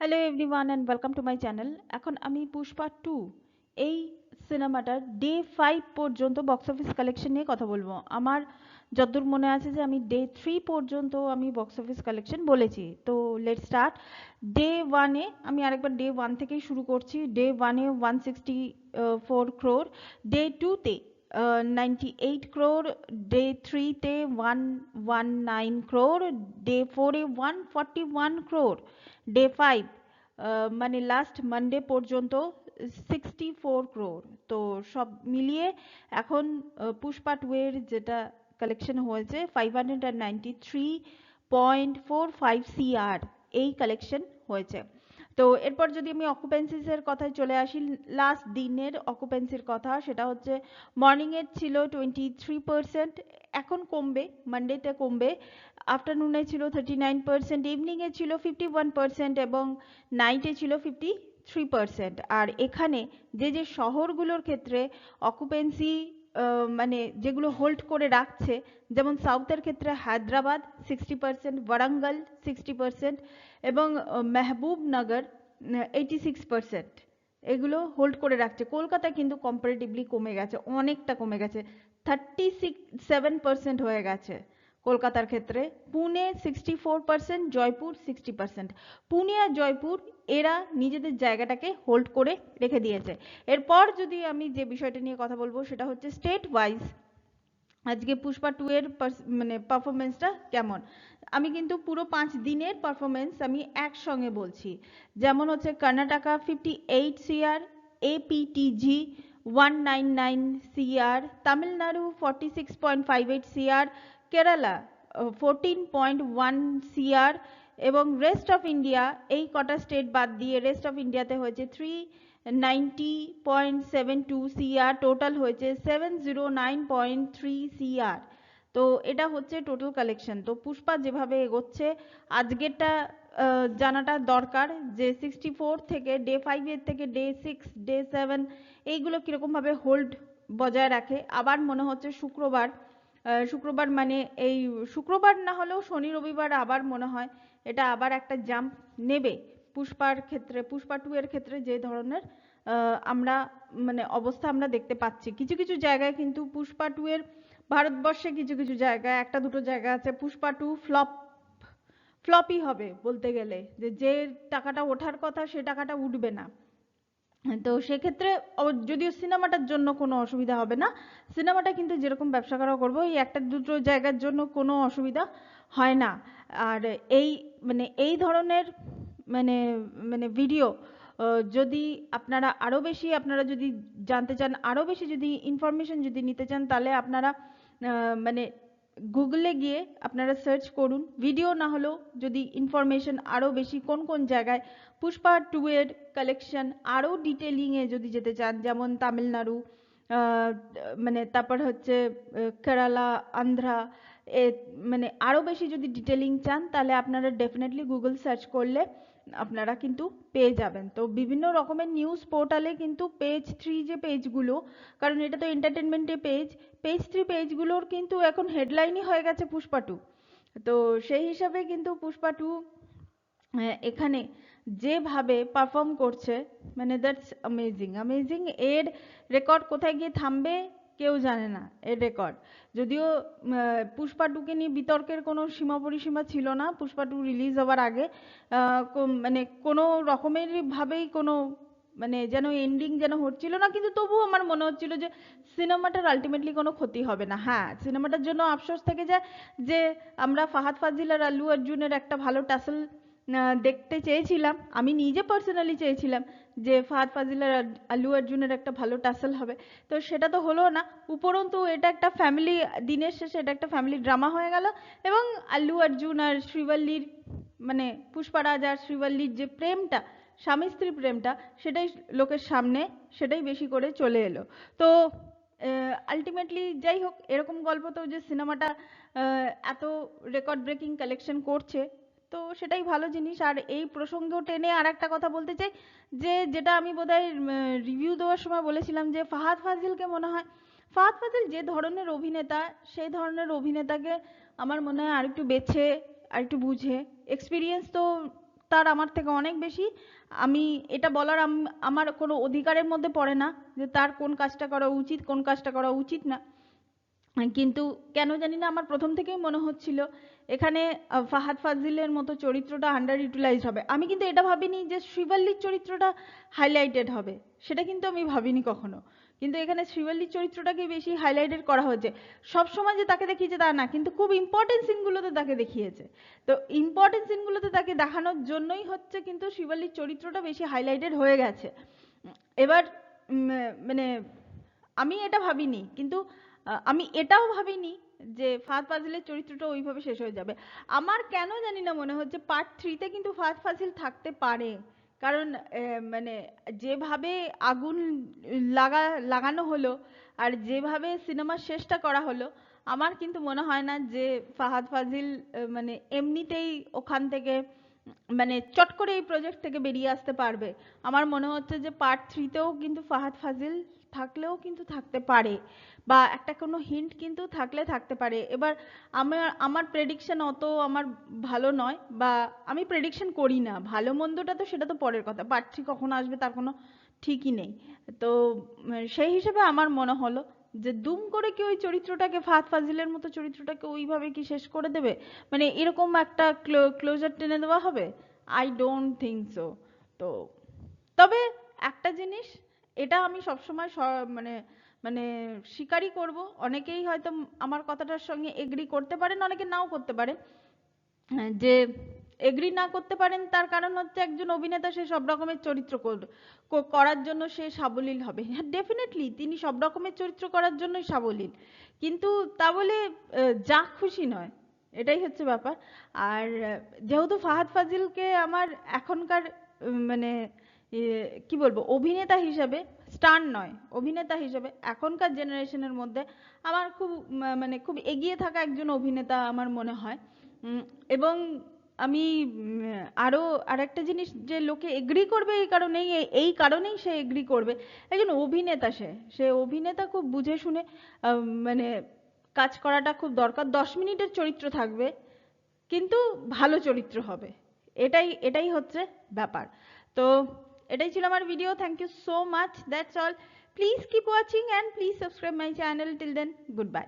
Hello everyone and welcome to my channel. এখন আমি পুষ্পা 2 এই সিনেমাটার ডে 5 পর্যন্ত বক্স অফিস কালেকশন নিয়ে কথা বলবো। আমার যতদূর মনে আছে যে আমি ডে 3 পর্যন্ত আমি বক্স অফিস কালেকশন বলেছি। তো লেটস স্টার্ট। ডে 1-এ আমি আরেকবার ডে 1 থেকেই শুরু করছি। ডে 1-এ 164 ক্রোর, ডে 2-তে 98 ক্রোর, ডে 3-তে 119 ক্রোর, ডে 4-এ 141 ক্রোর, ডে 5 মানে লাস্ট মানডে পর্যন্ত 64 ক্রোর। তো সব মিলিয়ে এখন পুষ্পা 2 এর যেটা কালেকশন হয়েছে 593.45 CR এই কালেকশন হয়েছে। তো এরপর যদি আমি অকুপেন্সিস এর কথায় চলে আসি, লাস্ট দিনের অকুপেন্সির কথা, সেটা হচ্ছে মর্নিং এর ছিল 23%, এখন কমবে, মানডেতে কমবে। আফটারনুনে ছিল 39%, ইভিনিংয়ে ছিল 51% এবং নাইটে ছিল 53%। আর এখানে যে যে শহরগুলোর ক্ষেত্রে অকুপেন্সি মানে যেগুলো হোল্ড করে রাখছে, যেমন সাউথের ক্ষেত্রে হায়দ্রাবাদ 60%, ওয়ারাঙ্গল 60% এবং মেহবুবনগর 86%, এগুলো হোল্ড করে রাখছে। কলকাতা কিন্তু কম্পারেটিভলি কমে গেছে, অনেকটা কমে গেছে, 37% হয়ে গেছে কলকাতার ক্ষেত্রে। পুনে 64%, জয়পুর 60%। পুনে আর জয়পুর এরা নিজেদের জায়গাটাকে হোল্ড করে রেখে দিয়েছে। এরপর যদি আমি যে বিষয়টা নিয়ে কথা বলবো সেটা হচ্ছে স্টেট ওয়াইজ আজকে পুষ্পা 2 এর মানে পারফরমেন্সটা কেমন। আমি কিন্তু পুরো 5 দিনের পারফরমেন্স আমি একসঙ্গে বলছি। যেমন হচ্ছে Karnataka 58 CR, APTG 199 CR, Tamil Nadu 46.58 CR, Kerala 14.1 CR এবং রেস্ট অফ ইন্ডিয়া, এই কটা স্টেট বাদ দিয়ে রেস্ট অফ ইন্ডিয়াতে হয়েছে 390.72 CR, টোটাল হয়েছে 709.3 CR। তো এটা হচ্ছে টোটাল কালেকশন। তো পুষ্পা যেভাবে এগোচ্ছে আজকেরটা জানাটা দরকার যে 64 থেকে ডে 5 এর থেকে ডে 6, ডে 7 এইগুলো কিরকম ভাবে হোল্ড বজায় রাখে। আবার মনে হচ্ছে শুক্রবার মানে এই শুক্রবার না হলেও শনি রবিবার আবার মনে হয় এটা আবার একটা জাম্প নেবে পুষ্পার ক্ষেত্রে। পুষ্পা 2 এর ক্ষেত্রে যে ধরনের আমরা মানে অবস্থা আমরা দেখতে পাচ্ছি, কিছু কিছু জায়গায় কিন্তু পুষ্পা 2 এর ভারতবর্ষে কিছু কিছু জায়গায়, একটা দুটো জায়গা আছে পুষ্পা 2 ফ্লপই হবে বলতে গেলে, যে যে টাকাটা ওঠার কথা সে টাকাটা উঠবে না। তো সেক্ষেত্রে যদিও সিনেমাটার জন্য কোনো অসুবিধা হবে না, সিনেমাটা কিন্তু যেরকম ব্যবসা করা করবো এই একটা দুটো জায়গার জন্য কোনো অসুবিধা হয় না। আর এই মানে এই ধরনের মানে মানে ভিডিও যদি আপনারা আরও বেশি, আপনারা যদি জানতে চান, আরও বেশি যদি ইনফরমেশন যদি নিতে চান, তাহলে আপনারা মানে গুগলে গিয়ে আপনারা সার্চ করুন। ভিডিও না হলেও যদি ইনফরমেশন আরও বেশি কোন কোন জায়গায় পুষ্পা 2 এর কালেকশন আরও ডিটেলিংয়ে যদি যেতে চান, যেমন তামিলনাড়ু, মানে তারপর হচ্ছে কেরালা, আন্ধ্রা, এ মানে আরও বেশি যদি ডিটেলিং চান, তাহলে আপনারা ডেফিনেটলি গুগল সার্চ করলে আপনারা কিন্তু পেয়ে যাবেন। তো বিভিন্ন রকমের নিউজ পোর্টালে কিন্তু পেজ 3 যে পেজগুলো, কারণ এটা তো এন্টারটেনমেন্টের পেজ, পেজ 3 পেজগুলোর কিন্তু এখন হেডলাইনই হয়ে গেছে পুষ্পা 2। তো সেই হিসাবে কিন্তু পুষ্পা 2 এখানে যেভাবে পারফর্ম করছে, মানে দ্যাটস অ্যামেজিং অ্যামেজিং। এর রেকর্ড কোথায় গিয়ে থামবে কেউ জানে না, এর রেকর্ড। যদিও পুষ্পা 2কে নিয়ে বিতর্কের কোনো সীমা পরিসীমা ছিল না পুষ্পা 2 রিলিজ হওয়ার আগে, মানে কোনো রকমেরই ভাবেই কোনো মানে যেন এন্ডিং যেন হচ্ছিল না, কিন্তু তবুও আমার মনে হচ্ছিল যে সিনেমাটার আলটিমেটলি কোনো ক্ষতি হবে না। হ্যাঁ, সিনেমাটার জন্য আফসোস থেকে যায় যে আমরা ফাহাদ ফাজিল আর আল্লু অর্জুনের একটা ভালো টাসল দেখতে চেয়েছিলাম। আমি নিজে পার্সোনালি চেয়েছিলাম যে ফাহাদ ফাজিল আর আল্লু অর্জুনের একটা ভালো টাসল হবে, তো সেটা তো হলো না। উপরন্তু এটা একটা ফ্যামিলি, দিনের শেষে এটা একটা ফ্যামিলি ড্রামা হয়ে গেল এবং আল্লু অর্জুন আর শ্রীবল্লীর মানে পুষ্পারাজ আর শ্রীবল্লীর যে প্রেমটা, স্বামী স্ত্রী প্রেমটা, সেটাই লোকের সামনে, সেটাই বেশি করে চলে এলো। তো আলটিমেটলি যাই হোক, এরকম গল্প তো যে সিনেমাটা এত রেকর্ড ব্রেকিং কালেকশন করছে, তো সেটাই ভালো জিনিস। আর এই প্রসঙ্গ টেনে আর একটা কথা বলতে চাই, যে যেটা আমি বোধহয় রিভিউ দেওয়ার সময় বলেছিলাম, যে ফাহাদ ফাজিলকে মনে হয়, ফাহাদ ফাজিল যে ধরনের অভিনেতা, সেই ধরনের অভিনেতাকে আমার মনে হয় আরেকটু বেছে, আরেকটু বুঝে, এক্সপিরিয়েন্স তো তার আমার থেকে অনেক বেশি। আমি এটা বলার আমার কোনো অধিকারের মধ্যে পড়ে না যে তার কোন কাজটা করা উচিত কোন কাজটা করা উচিত না। কিন্তু কেন জানি না আমার প্রথম থেকেই মনে হচ্ছিল এখানে ফাহাদ ফাজিলের মতো চরিত্রটা আন্ডার ইউটিলাইজড হবে। আমি কিন্তু এটা ভাবিনি যে শ্রীবল্লীর চরিত্রটা হাইলাইটেড হবে, সেটা কিন্তু আমি ভাবিনি কখনো। কিন্তু এখানে শ্রীবল্লীর চরিত্রটাকে বেশি হাইলাইটেড করা হয়েছে। সবসময় যে তাকে দেখিয়েছে তা না, কিন্তু খুব ইম্পর্টেন্ট সিনগুলোতে তাকে দেখিয়েছে। তো ইম্পর্টেন্ট সিনগুলোতে তাকে দেখানোর জন্যই হচ্ছে কিন্তু শ্রীবল্লীর চরিত্রটা বেশি হাইলাইটেড হয়ে গেছে। এবার মানে আমি এটা ভাবিনি, কিন্তু আমি এটাও ভাবিনি যে ফাহাদ ফাজিলের চরিত্রটা ওইভাবে শেষ হয়ে যাবে। আমার কেন জানি না মনে হচ্ছে পার্ট 3-তে কিন্তু ফাহাদ ফাজিল থাকতে পারে। কারণ মানে যেভাবে আগুন লাগানো হলো আর যেভাবে সিনেমার শেষটা করা হলো, আমার কিন্তু মনে হয় না যে ফাহাদ ফাজিল মানে এমনিতেই ওখান থেকে মানে চট করে এই প্রজেক্ট থেকে বেরিয়ে আসতে পারবে। আমার মনে হচ্ছে যে পার্ট 3-তেও কিন্তু ফাহাদ ফাজিল থাকলেও কিন্তু থাকতে পারে, বা একটা কোনো হিন্ট কিন্তু থাকতে পারে। এবার আমার প্রেডিকশন অত আমার ভালো নয়, বা আমি প্রেডিকশন করি না। ভালো মন্দটা তো সেটা তো পরের কথা, পার্ট 3 কখন আসবে তার কোনো ঠিকই নেই। তো সেই হিসেবে আমার মনে হলো যে দুম করে কি ওই চরিত্রটাকে ফাহাদ ফাজিলের মতো চরিত্রটাকে ওইভাবে কি শেষ করে দেবে, মানে এরকম একটা ক্লোজার টেনে দেওয়া হবে? I don't think so. তো তবে একটা জিনিস, এটা আমি সবসময় মানে মানে স্বীকারই করব, অনেকেই হয়তো আমার কথাটার সঙ্গে এগ্রি করতে পারেন, অনেকে নাও করতে পারেন। যে এগ্রি না করতে পারেন তার কারণ হচ্ছে একজন অভিনেতা সে সব রকমের চরিত্র করার জন্য সে সাবলীল হবে। হ্যাঁ, ডেফিনেটলি তিনি সব রকমের চরিত্র করার জন্যই সাবলীল, কিন্তু তা বলে যা খুশি নয়, এটাই হচ্ছে ব্যাপার। আর যেহেতু ফাহাদ ফাজিলকে আমার এখনকার মানে কি বলবো, অভিনেতা হিসেবে, স্টার নয় অভিনেতা হিসেবে এখনকার জেনারেশনের মধ্যে আমার খুব মানে খুব এগিয়ে থাকা একজন অভিনেতা আমার মনে হয়। এবং আমি আরো আরেকটা জিনিস যে লোকে এগ্রি করবে এই কারণেই সে এগ্রি করবে, একজন অভিনেতা, সে অভিনেতা খুব বুঝে শুনে মানে কাজ করাটা খুব দরকার। 10 মিনিটের চরিত্র থাকবে কিন্তু ভালো চরিত্র হবে, এটাই হচ্ছে ব্যাপার। তো এটাই ছিল আমার video. Thank you so much, that's all. Please keep watching and please subscribe my channel. Till then, good by.